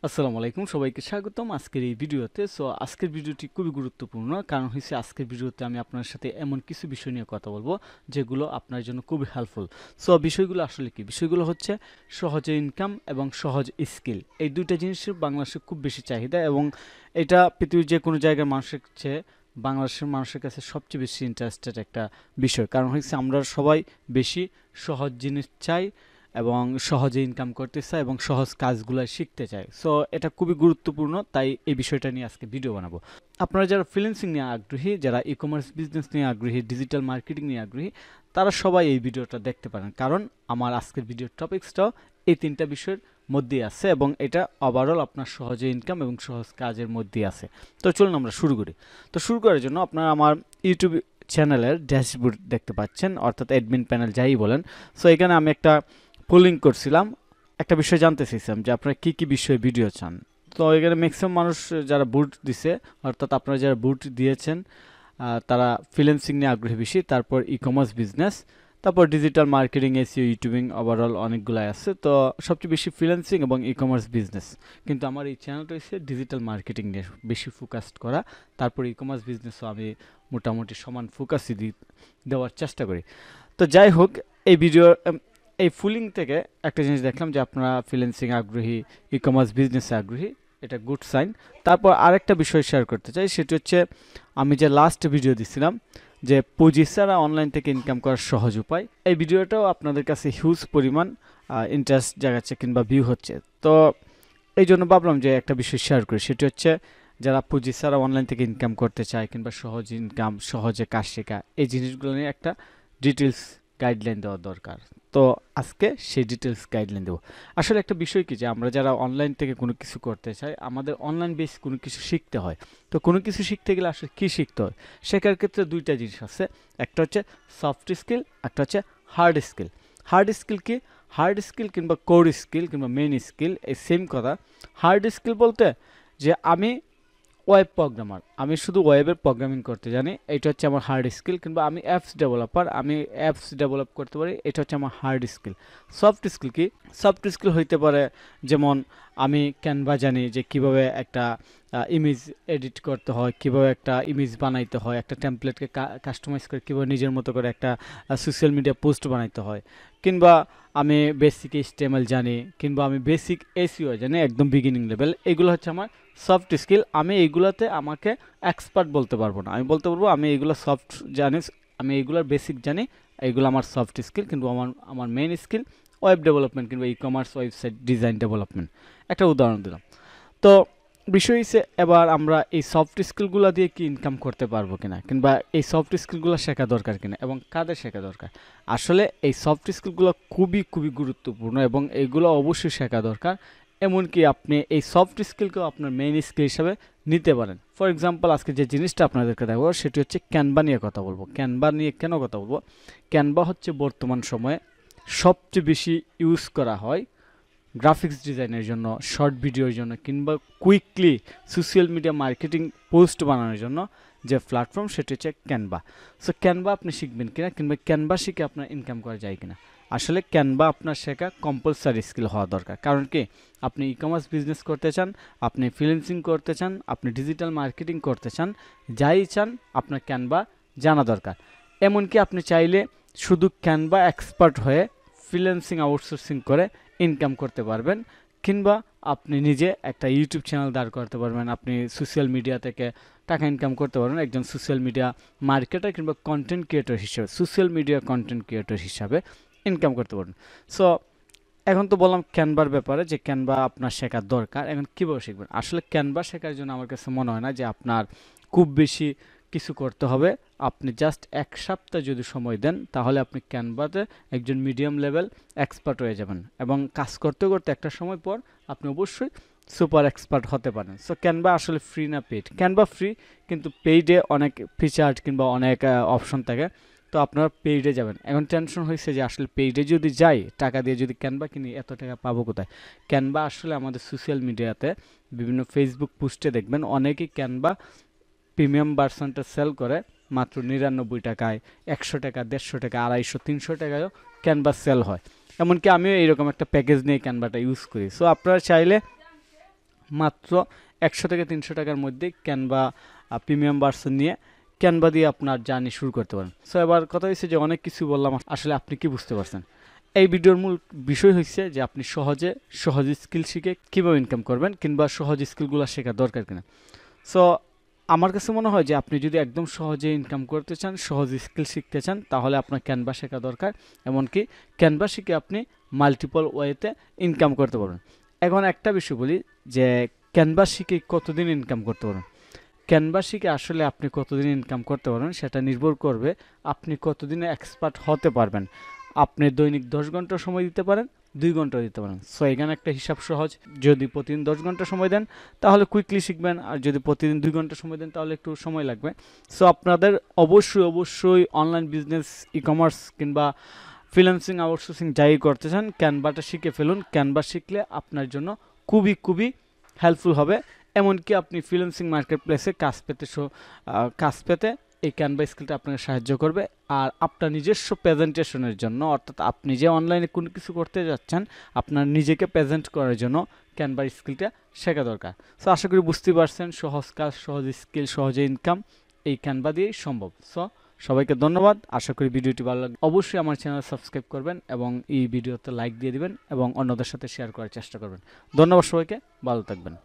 আসসালামু আলাইকুম, সবাইকে স্বাগতম আজকের এই ভিডিওতে। আজকের ভিডিওটি খুবই গুরুত্বপূর্ণ, কারণ হচ্ছে আজকের ভিডিওতে আমি আপনার সাথে এমন কিছু বিষয় নিয়ে কথা বলবো যেগুলো আপনার জন্য খুবই হেল্পফুল। বিষয়গুলো আসলে কি? বিষয়গুলো হচ্ছে সহজে ইনকাম এবং সহজ স্কিল। এই দুইটা জিনিসের বাংলাদেশে খুব বেশি চাহিদা, এবং এটা পৃথিবীর যে কোনো জায়গার মানুষের চেয়ে বাংলাদেশের মানুষের কাছে সবচেয়ে বেশি ইন্টারেস্টেড একটা বিষয়। কারণ হচ্ছে আমরা সবাই বেশি সহজ জিনিস চাই এবং সহজে ইনকাম করতে চায় এবং সহজ কাজগুলো শিখতে চায়। এটা খুবই গুরুত্বপূর্ণ, তাই এই বিষয়টা নিয়ে আজকে ভিডিও বানাবো। আপনারা যারা ফ্রিল্যান্সিং নিয়ে আগ্রহী, যারা ই কমার্স বিজনেস নিয়ে আগ্রহী, ডিজিটাল মার্কেটিং নিয়ে আগ্রহী, তারা সবাই এই ভিডিওটা দেখতে পারেন, কারণ আমার আজকের ভিডিওর টপিক্সটাও এই তিনটা বিষয়ের মধ্যেই আছে এবং এটা ওভারঅল আপনার সহজে ইনকাম এবং সহজ কাজের মধ্যেই আছে। তো চলুন আমরা শুরু করি। তো শুরু করার জন্য আপনারা আমার ইউটিউব চ্যানেলের ড্যাশবোর্ড দেখতে পাচ্ছেন, অর্থাৎ অ্যাডমিন প্যানেল যাই বলেন। এখানে আমি একটা পোলিং করছিলাম, একটা বিষয় জানতে চাইছিলাম যে আপনারা কি কি বিষয়ে ভিডিও চান। তো এখানে ম্যাক্সিমাম মানুষ যারা ভোট দিছে, অর্থাৎ আপনারা যারা ভোট দিয়েছেন, তারা ফ্রিল্যান্সিং নিয়ে আগ্রহী বেশি, তারপর ই কমার্স বিজনেস, তারপর digital marketing, SEO, YouTubing, overall অনেকগুলাই আছে। তো সবচেয়ে বেশি ফ্রিল্যান্সিং এবং ই কমার্স বিজনেস, কিন্তু আমার এই চ্যানেলটা হচ্ছে ডিজিটাল মার্কেটিং নিয়ে বেশি ফোকাসড করা। তারপর ই কমার্স বিজনেসও আমি মোটামুটি সমান ফোকাসই দেওয়ার চেষ্টা করি। তো যাই হোক, এই ভিডিও এই ফুলিং থেকে একটা জিনিস দেখলাম যে আপনারা ফ্রিল্যান্সিং আগ্রহী, ই কমার্স বিজনেসে আগ্রহী, এটা গুড সাইন। তারপর আরেকটা বিষয় শেয়ার করতে চাই, সেটি হচ্ছে আমি যে লাস্ট ভিডিও দিছিলাম যে পুঁজি ছাড়া অনলাইন থেকে ইনকাম করার সহজ উপায়, এই ভিডিওটাও আপনাদের কাছে হিউজ পরিমাণ ইন্টারেস্ট জাগাচ্ছে কিংবা ভিউ হচ্ছে। তো এই জন্য ভাবলাম যে একটা বিষয় শেয়ার করি, সেটি হচ্ছে যারা পুঁজি ছাড়া অনলাইন থেকে ইনকাম করতে চায় কিংবা সহজ ইনকাম, সহজে কাজ শেখা, এই জিনিসগুলো নিয়ে একটা ডিটেলস গাইডলাইন দেওয়া দরকার। তো আজকে সেই ডিটেলস গাইডলাইন দেবো। আসলে একটা বিষয় কি, যে আমরা যারা অনলাইন থেকে কোনো কিছু করতে চাই, আমাদের অনলাইন বেস কোনো কিছু শিখতে হয়। তো কোনো কিছু শিখতে গেলে আসলে কী শিখতে হয়? শেখার ক্ষেত্রে দুইটা জিনিস আছে, একটা হচ্ছে সফট স্কিল, একটা হচ্ছে হার্ড স্কিল। হার্ড স্কিল কি? হার্ড স্কিল কিংবা কোর স্কিল কিংবা মেইন স্কিল এই সেম কথা। হার্ড স্কিল বলতে যে আমি ওয়েব প্রোগ্রামার, আমি শুধু ওয়েবের প্রোগ্রামিং করতে জানি, এটা হচ্ছে আমার হার্ড স্কিল। কিংবা আমি অ্যাপস ডেভেলপার, আমি অ্যাপস ডেভেলপ করতে পারি, এটা হচ্ছে আমার হার্ড স্কিল। সফট স্কিল কি? সফট স্কিল হইতে পারে যেমন আমি ক্যানভা জানি যে কিভাবে একটা ইমেজ এডিট করতে হয়, কিভাবে একটা ইমেজ বানাইতে হয়, একটা টেমপ্লেটকে কাস্টমাইজ করে কীভাবে নিজের মতো করে একটা সোশ্যাল মিডিয়া পোস্ট বানাইতে হয়। কিংবা আমি বেসিক এইচটিএমএল জানি, কিংবা আমি বেসিক এসইও জানি, একদম বিগিনিং লেভেল। এগুলো হচ্ছে আমার সফট স্কিল। আমি এইগুলোতে আমাকে এক্সপার্ট বলতে পারবো না, আমি বলতে পারবো আমি এইগুলো সফট জানি, আমি এইগুলোর বেসিক জানি, এইগুলো আমার সফট স্কিল। কিন্তু আমার আমার মেইন স্কিল ওয়েব ডেভেলপমেন্ট কিংবা e commerce website design development. একটা উদাহরণ দিলাম। তো বিষয় হচ্ছে এবার আমরা এই সফট স্কিলগুলো দিয়ে কি ইনকাম করতে পারবো কিনা, কিংবা এই সফট স্কিলগুলো শেখা দরকার কিনা এবং কাদের শেখা দরকার। আসলে এই সফট স্কিলগুলো খুবই খুবই গুরুত্বপূর্ণ এবং এইগুলো অবশ্যই শেখা দরকার। এমনকি আপনি এই সফট স্কিলকেও আপনার মেইন স্কিল হিসাবে নিতে পারেন। ফর এক্সাম্পল, আজকে যে জিনিসটা আপনাদেরকে দেখাবো সেটি হচ্ছে ক্যানভা নিয়ে কথা বলবো। ক্যানভা নিয়ে কেন কথা বলবো? ক্যানভা হচ্ছে বর্তমান সময়ে সবচেয়ে বেশি ইউজ করা হয় গ্রাফিক্স ডিজাইনের জন্য, শর্ট ভিডিওর জন্য, কিংবা quickly social media marketing post বানানোর জন্য যে প্ল্যাটফর্ম, সেটি হচ্ছে ক্যানভা। ক্যানভা আপনি শিখবেন কিনা, কিংবা ক্যানভা শিখে আপনার ইনকাম করা যায় কিনা? আসলে ক্যানভা আপনার শেখা কম্পালসারি স্কিল হওয়া দরকার। কারণ কি, আপনি ই কমার্স বিজনেস করতে চান, আপনি ফ্রিল্যান্সিং করতে চান, আপনি ডিজিটাল মার্কেটিং করতে চান, যাই চান, আপনার ক্যানভা জানা দরকার। এমনকি আপনি চাইলে শুধু ক্যানভা এক্সপার্ট হয়ে ফ্রিল্যান্সিং আউটসোর্সিং করে ইনকাম করতে পারবেন, কিংবা আপনি নিজে একটা ইউটিউব চ্যানেল দাঁড় করতে পারবেন, আপনি সোশ্যাল মিডিয়া থেকে টাকা ইনকাম করতে পারবেন একজন সোশ্যাল মিডিয়া মার্কেটার কিংবা কন্টেন্ট ক্রিয়েটর হিসেবে, সোশ্যাল মিডিয়া কন্টেন্ট ক্রিয়েটর হিসাবে ইনকাম করতে পারবেন। সো এখন তো বললাম ক্যানভার ব্যাপারে, যে ক্যানভা আপনার শেখার দরকার। এখন কীভাবে শিখবেন? আসলে ক্যানভা শেখার জন্য আমার কাছে মনে হয় না যে আপনার খুব বেশি কিছু করতে হবে। আপনি জাস্ট এক সপ্তাহ যদি সময় দেন, তাহলে আপনি ক্যানভাতে একজন মিডিয়াম লেভেল এক্সপার্ট হয়ে যাবেন এবং কাজ করতে করতে একটা সময় পর আপনি অবশ্যই সুপার এক্সপার্ট হতে পারেন। ক্যানভা আসলে ফ্রি না পেইড? ক্যানভা ফ্রি, কিন্তু পেইডে অনেক ফিচার কিংবা অনেক অপশন থাকে। তো আপনারা পেইডে যাবেন। এখন টেনশন হয়েছে যে আসলে পেইডে যদি যাই, টাকা দিয়ে যদি ক্যানভা কিনি, এত টাকা পাবো কোথায়? ক্যানভা আসলে আমাদের সোশ্যাল মিডিয়াতে বিভিন্ন ফেসবুক পোস্টে দেখবেন অনেকেই ক্যানভা প্রিমিয়াম ভার্সনটা সেল করে মাত্র 99 টাকায়, 100 টাকা, 150 টাকা, 250, 300 টাকায়ও ক্যানভা সেল হয়। এমনকি আমিও এইরকম একটা প্যাকেজ নিয়ে ক্যানভাটা ইউজ করি। আপনারা চাইলে মাত্র 100 থেকে 300 টাকার মধ্যে ক্যানভা প্রিমিয়াম ভার্সন নিয়ে ক্যানভা দিয়ে আপনার জার্নি শুরু করতে পারেন। সো এবার কথা হচ্ছে যে অনেক কিছু বললাম, আসলে আপনি কি বুঝতে পারছেন? এই ভিডিওর মূল বিষয় হচ্ছে যে আপনি সহজ স্কিল শিখে কীভাবে ইনকাম করবেন, কিংবা সহজ স্কিলগুলো শেখা দরকার কিনা। সো আমার কাছে মনে হয় যে আপনি যদি একদম সহজে ইনকাম করতে চান, সহজ স্কিল শিখতে চান, তাহলে আপনার ক্যানভা শেখা দরকার। এমনকি ক্যানভা শিখে আপনি মাল্টিপল ওয়েতে ইনকাম করতে পারবেন। এখন একটা বিষয় বলি যে ক্যানভা শিখে কতদিন ইনকাম করতে পারবেন। ক্যানভা শিখে আসলে আপনি কতদিন ইনকাম করতে পারবেন সেটা নির্ভর করবে আপনি কতদিনে এক্সপার্ট হতে পারবেন। আপনি দৈনিক 10 ঘন্টা সময় দিতে পারেন, 2 ঘন্টা দিতে পারেন। সো এখানে একটা হিসাব সহজ, যদি প্রতিদিন 10 ঘন্টা সময় দেন তাহলে কুইকলি শিখবেন, আর যদি প্রতিদিন 2 ঘন্টা সময় দেন তাহলে একটু সময় লাগবে। সো আপনাদের অবশ্যই অনলাইন বিজনেস, ই-কমার্স কিংবা ফ্রিল্যান্সিং, আউটসোর্সিং যাই করতে চান, ক্যানভাটা শিখে ফেলুন। ক্যানভা শিখলে আপনার জন্য খুবই হেল্পফুল হবে। এমনকি আপনি ফ্রিল্যান্সিং মার্কেট প্লেসে কাজ পেতে এই ক্যানভা স্কিলটা আপনাকে সাহায্য করবে। আর আপনার নিজস্ব প্রেজেন্টেশনের জন্য, অর্থাৎ আপনি যে অনলাইনে কোনো কিছু করতে যাচ্ছেন, আপনার নিজেকে প্রেজেন্ট করার জন্য ক্যানভা স্কিলটা শেখা দরকার। সো আশা করি বুঝতে পারছেন, সহজ কাজ, সহজ স্কিল, সহজে ইনকাম এই ক্যানভা দিয়েই সম্ভব। সো সবাইকে ধন্যবাদ। আশা করি ভিডিওটি ভালো লাগবে। অবশ্যই আমার চ্যানেল সাবস্ক্রাইব করবেন এবং এই ভিডিওতে লাইক দিয়ে দিবেন এবং অন্যদের সাথে শেয়ার করার চেষ্টা করবেন। ধন্যবাদ সবাইকে, ভালো থাকবেন।